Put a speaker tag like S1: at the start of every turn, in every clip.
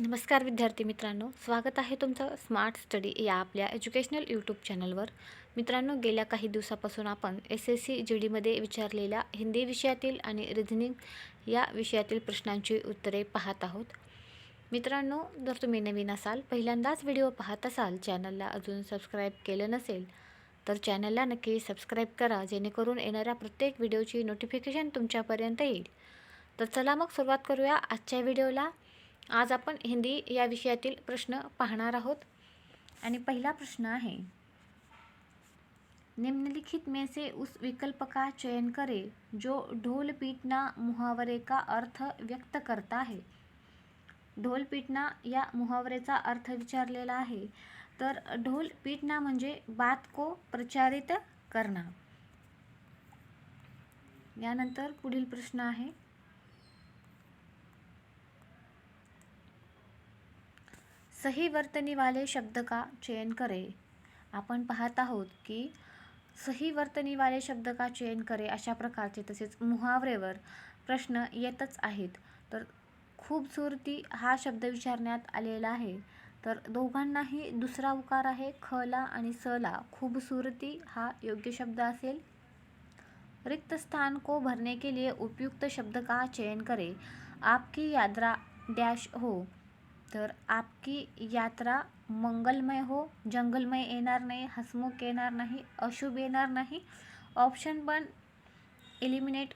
S1: नमस्कार विद्यार्थी मित्रांनो, स्वागत आहे तुमचं स्मार्ट स्टडी या आपल्या एज्युकेशनल यूट्यूब चॅनलवर. मित्रांनो, गेल्या काही दिवसापासून आपण SSC GDमध्ये विचारलेल्या हिंदी विषयातील आणि रिझनिंग या विषयातील प्रश्नांची उत्तरे पाहत आहोत. मित्रांनो, जर तुम्ही नवीन असाल, पहिल्यांदाच व्हिडिओ पाहत असाल, चॅनलला अजून सबस्क्राईब केलं नसेल तर चॅनलला नक्की सबस्क्राईब करा, जेणेकरून येणाऱ्या प्रत्येक व्हिडिओची नोटिफिकेशन तुमच्यापर्यंत येईल. तर चला मग सुरुवात करूया आजच्या व्हिडिओला. आज आपण हिंदी या विषयातील प्रश्न पाहणार आहोत आणि पहिला प्रश्न आहे, निम्नलिखित में से उस विकल्प का चयन करें जो ढोल पीटना मुहावरे का अर्थ व्यक्त करता है. ढोल पीटना या मुहावरेचा अर्थ विचारलेला आहे. तर ढोल पीटना म्हणजे बात को प्रचारित करना. यानंतर पुढील प्रश्न आहे, सही वर्तनी वाले शब्द का चयन करें. आपण पाहत आहोत की सही वर्तनी वाले शब्द का चयन करें अशा प्रकारचे तसेच मुहावरेवर प्रश्न येतच आहेत. तर खूबसूरती हा शब्द विचारण्यात आलेला आहे. तर दोघांनाही दुसरा उकार आहे खला आणि सला. खूबसूरती हा योग्य शब्द असेल. रिक्त स्थान को भरने के लिए उपयुक्त शब्द का चयन करें. आपकी यात्रा डैश हो. तर आपकी यात्रा मंगलमय हो. जंगलमय येणार नाही, हसमुख येणार नाही, अशुभ येणार नाही. ऑप्शन पण एलिमिनेट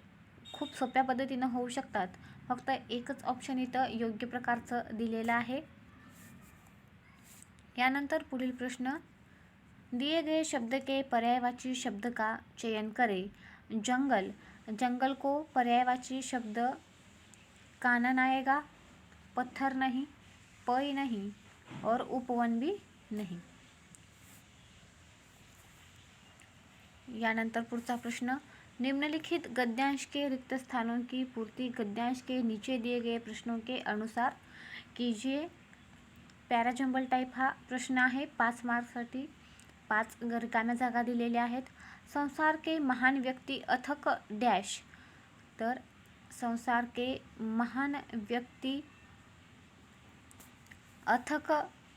S1: खूप सोप्या पद्धतीनं होऊ शकतात. फक्त एकच ऑप्शन इथं योग्य प्रकारचं दिलेलं आहे. यानंतर पुढील प्रश्न, दिए गए शब्द के पर्यायवाची शब्द का चयन करें. जंगल, जंगल को पर्यायवाची शब्द कानन आएगा. पत्थर नहीं, पई नहीं और उपवन भी नहीं. यानंतर पुढचा प्रश्न, निम्नलिखित गद्यांश के रिक्त स्थानों की पूर्ति गद्यांश के नीचे दिए गए प्रश्नों के अनुसार कीजिए. पॅराजंबल टाईप हा प्रश्न आहे. 5 मार्क्ससाठी 5 रिकाम्या जागा दिलेल्या आहेत. संसार के महान व्यक्ति अथक डॅश. तर संसार के महान व्यक्ति अथक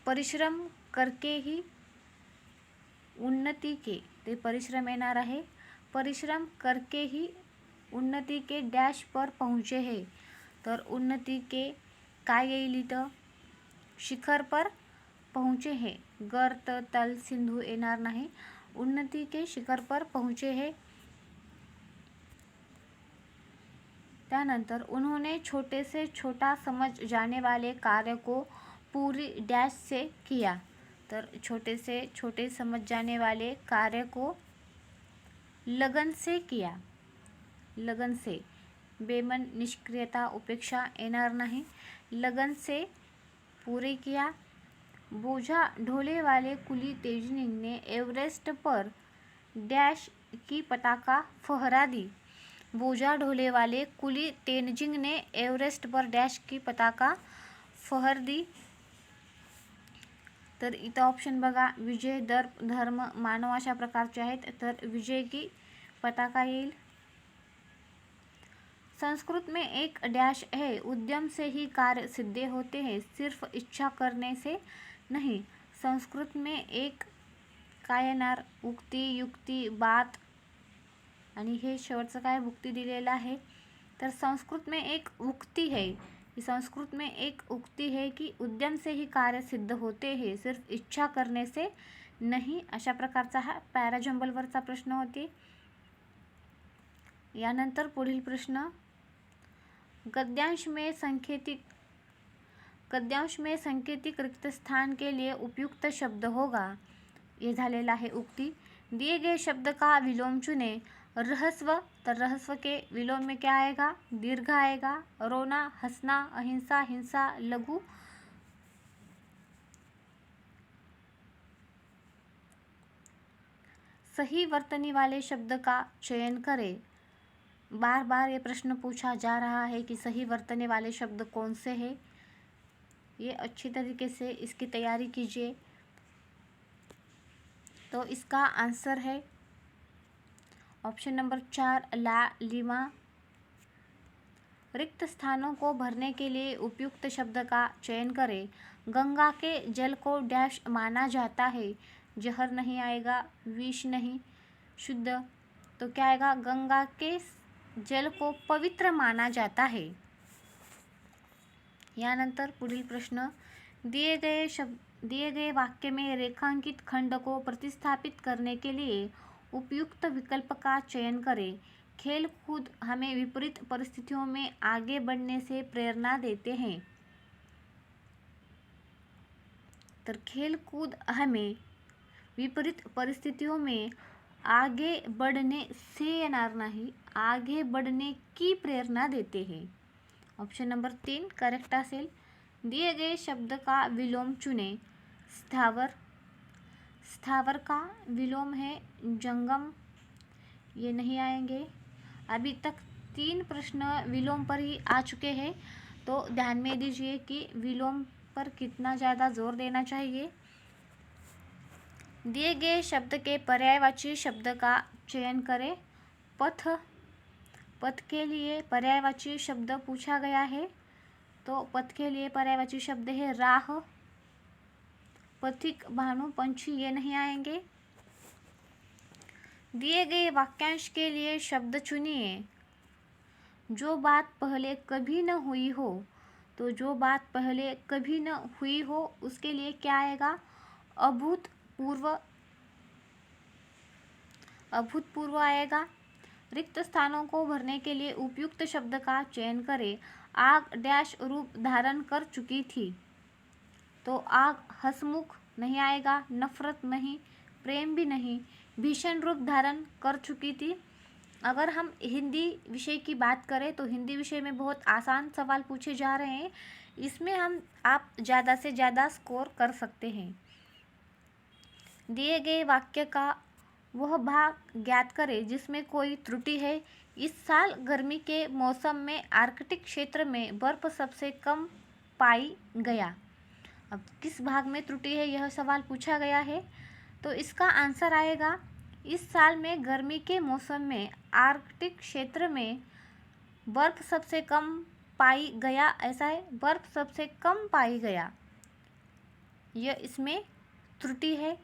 S1: परिश्रम करके ही उन्नति के, ते परिश्रम येणार आहे. परिश्रम करके ही उन्नति के डॅश पर पहुँचे है. तर उन्नति के काय येईल इथं, शिखर पर पहुँचे है. गर्त तल सिंधु येणार नाही. उन्नति के शिखर पर पहुँचे है. त्यानंतर उन्होंने छोटे से छोटा समझ जाने वाले कार्य को पूरी डैश से किया. तर छोटे से छोटे समझ जाने वाले कार्य को लगन से किया. लगन से, बेमन निष्क्रियता उपेक्षा येणार नाही. लगन से पूरे किया. बोझा ढोले वाले कुली तेजनिंग ने एवरेस्ट पर डैश की पताका फहरा दी. बोझा ढोले वाले कुली तेनजिंग ने एवरेस्ट पर डैश की पताका फहर दी. तर इथं ऑप्शन बघा, विजय, दर्प, धर्म, मानव अशा प्रकारचे आहेत. तर विजय की पताका येईल. संस्कृत में एक डैश है. उद्यम से ही कार्य सिद्ध होते हैं, सिर्फ इच्छा करने से नहीं. संस्कृत में एक काय येणार, उक्ती, युक्ती, बात आणि हे शेवटचं काय उक्ती दिलेलं आहे. तर संस्कृत में एक उक्ती है. संस्कृत में एक उक्ती है कि उद्यम से ही कार्य सिद्ध होते हैं, सिर्फ इच्छा करने से नहीं. अशा प्रकारचा हा पॅराजंबलवरचा प्रश्न होते. यानंतर पुढील प्रश्न, गद्यांश में संकेतिक रिक्त स्थान के लिए उपयुक्त शब्द होगा. ये झालेला आहे उक्ती. दिए गए शब्द का विलोम चुने. रहस्व, तर रहस्व के विलोम में क्या आएगा, दीर्घ आएगा. रोना, हंसना, अहिंसा, हिंसा, लघु. सही वर्तनी वाले शब्द का चयन करें. बार बार ये प्रश्न पूछा जा रहा है कि सही वर्तने वाले शब्द कौन से हैं. ये अच्छी तरीके से इसकी तैयारी कीजिए. तो इसका आंसर है ऑप्शन नंबर 4 ला लिमा. रिक्त स्थानों को भरने के लिए उपयुक्त शब्द का चयन करें। गंगा के जल को डैश माना जाता है। जहर नहीं आएगा, विष नहीं, शुद्ध। तो क्या आएगा? गंगा के जल को पवित्र माना जाता है। यानंतर पुढील प्रश्न, दिए गए वाक्य में रेखांकित खंड को प्रतिस्थापित करने के लिए उपयुक्त विकल्प का चयन करें। खेल कूद हमें विपरीत परिस्थितियों में आगे बढ़ने से प्रेरणा देते हैं। तर खेल कूद हमें विपरीत परिस्थितियों में आगे बढ़ने से येणार नाही, आगे बढ़ने की प्रेरणा देते हैं। ऑप्शन नंबर 3 करेक्ट असेल। दिए गए शब्द का विलोम चुने। स्थावर, स्थावर का विलोम है जंगम, ये नहीं आएंगे। अभी तक 3 प्रश्न विलोम पर ही आ चुके हैं, तो ध्यान में दीजिए कि विलोम पर कितना ज़्यादा जोर देना चाहिए। दिए गए शब्द के पर्यायवाची शब्द का चयन करें। पथ, पथ के लिए पर्यायवाची शब्द पूछा गया है, तो पथ के लिए पर्यायवाची शब्द है राह। पथिक, भानु, पंछी, ये नहीं आएंगे। दिए गए वाक्यांश के लिए शब्द चुनिए। जो बात पहले कभी न हुई हो, तो जो बात पहले कभी न हुई हो उसके लिए क्या आएगा? अभूतपूर्व, अभूतपूर्व आएगा। रिक्त स्थानों को भरने के लिए उपयुक्त शब्द का चयन करें। आग डैश रूप धारण कर चुकी थी, तो आग हसमुख नहीं आएगा, नफरत नहीं, प्रेम भी नहीं, भीषण रूप धारण कर चुकी थी। अगर हम हिंदी विषय की बात करें तो हिंदी विषय में बहुत आसान सवाल पूछे जा रहे हैं, इसमें आप ज़्यादा से ज़्यादा स्कोर कर सकते हैं। दिए गए वाक्य का वह भाग ज्ञात करें जिसमें कोई त्रुटि है। इस साल गर्मी के मौसम में आर्कटिक क्षेत्र में बर्फ सबसे कम पाई गया। अब किस भाग में त्रुटि है यह सवाल पूछा गया है, तो इसका आंसर आएगा इस साल में गर्मी के मौसम में आर्कटिक क्षेत्र में बर्फ सबसे कम पाई गया, ऐसा है, बर्फ सबसे कम पाई गया, यह इसमें त्रुटि है।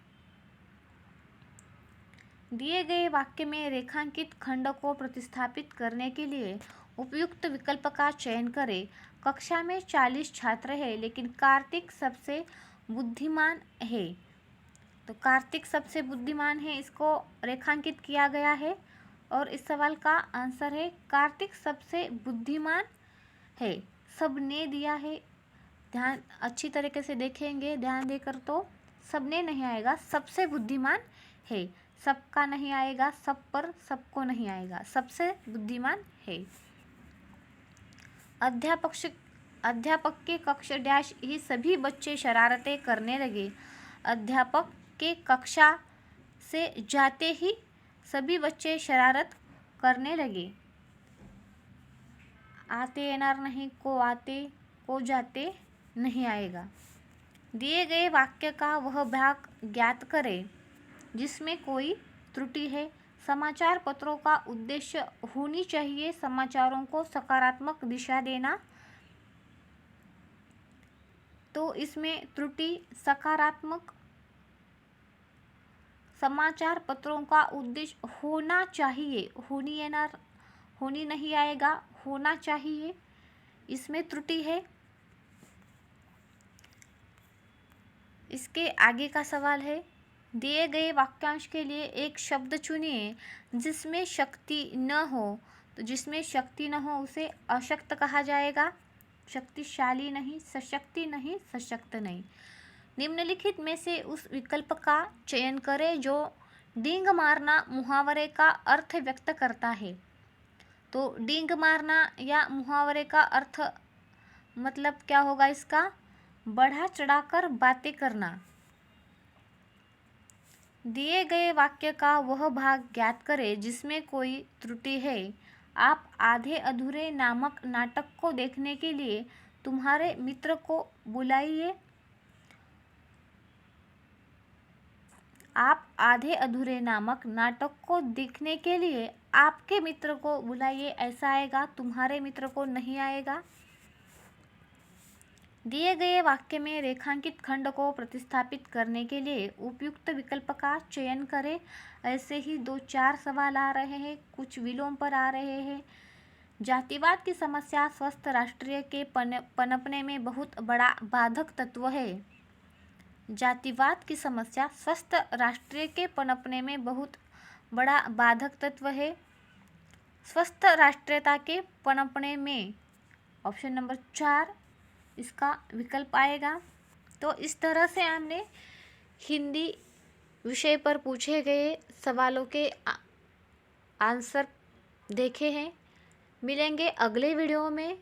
S1: दिए गए वाक्य में रेखांकित खंड को प्रतिस्थापित करने के लिए उपयुक्त विकल्प का चयन करें। कक्षा में 40 छात्र हैं, लेकिन कार्तिक सबसे बुद्धिमान है। तो कार्तिक सबसे बुद्धिमान है, इसको रेखांकित किया गया है और इस सवाल का आंसर है कार्तिक सबसे बुद्धिमान है। सबने दिया है, ध्यान अच्छी तरीके से देखेंगे ध्यान देकर, तो सबने नहीं आएगा, सबसे बुद्धिमान है। सबका नहीं आएगा, सब पर सबको नहीं आएगा, सबसे बुद्धिमान है। अध्यापक के कक्ष डैश ही सभी बच्चे शरारतें करने लगे। अध्यापक के कक्षा से जाते ही सभी बच्चे शरारत करने लगे। आते येणार नहीं, को आते, को जाते नहीं आएगा। दिए गए वाक्य का वह भाग ज्ञात करें जिसमें कोई त्रुटि है। समाचार पत्रों का उद्देश्य होनी चाहिए समाचारों को सकारात्मक दिशा देना, तो इसमें त्रुटि सकारात्मक, समाचार पत्रों का उद्देश्य होना चाहिए, होनी नहीं आएगा, होना चाहिए, इसमें त्रुटि है। इसके आगे का सवाल है, दिए गए वाक्यांश के लिए एक शब्द चुनिए जिसमें शक्ति न हो। तो जिसमें शक्ति न हो उसे अशक्त कहा जाएगा, शक्तिशाली नहीं, सशक्ति नहीं, सशक्त नहीं। निम्नलिखित में से उस विकल्प का चयन करें जो डींग मारना मुहावरे का अर्थ व्यक्त करता है। तो डींग मारना या मुहावरे का अर्थ मतलब क्या होगा इसका? बढ़ा चढ़ाकर बातें करना। दिए गए वाक्य का वह भाग ज्ञात करें जिसमें कोई त्रुटि है। आप आधे अधूरे नामक नाटक को देखने के लिए तुम्हारे मित्र को बुलाइए। आप आधे अधूरे नामक नाटक को देखने के लिए आपके मित्र को बुलाइए ऐसा आएगा, तुम्हारे मित्र को नहीं आएगा। दिए गए वाक्य में रेखांकित खंड को प्रतिस्थापित करने के लिए उपयुक्त विकल्प का चयन करें। ऐसे ही 2-4 सवाल आ रहे हैं, कुछ विलोम पर आ रहे हैं। जातिवाद की समस्या स्वस्थ राष्ट्रीय के पनपने में बहुत बड़ा बाधक तत्व है। जातिवाद की समस्या स्वस्थ राष्ट्रीय के पनपने में बहुत बड़ा बाधक तत्व है। स्वस्थ राष्ट्रीयता के पनपने में ऑप्शन नंबर 4 इसका विकल्प आएगा। तो इस तरह से हमने हिंदी विषय पर पूछे गए सवालों के आंसर देखे हैं। मिलेंगे अगले वीडियो में।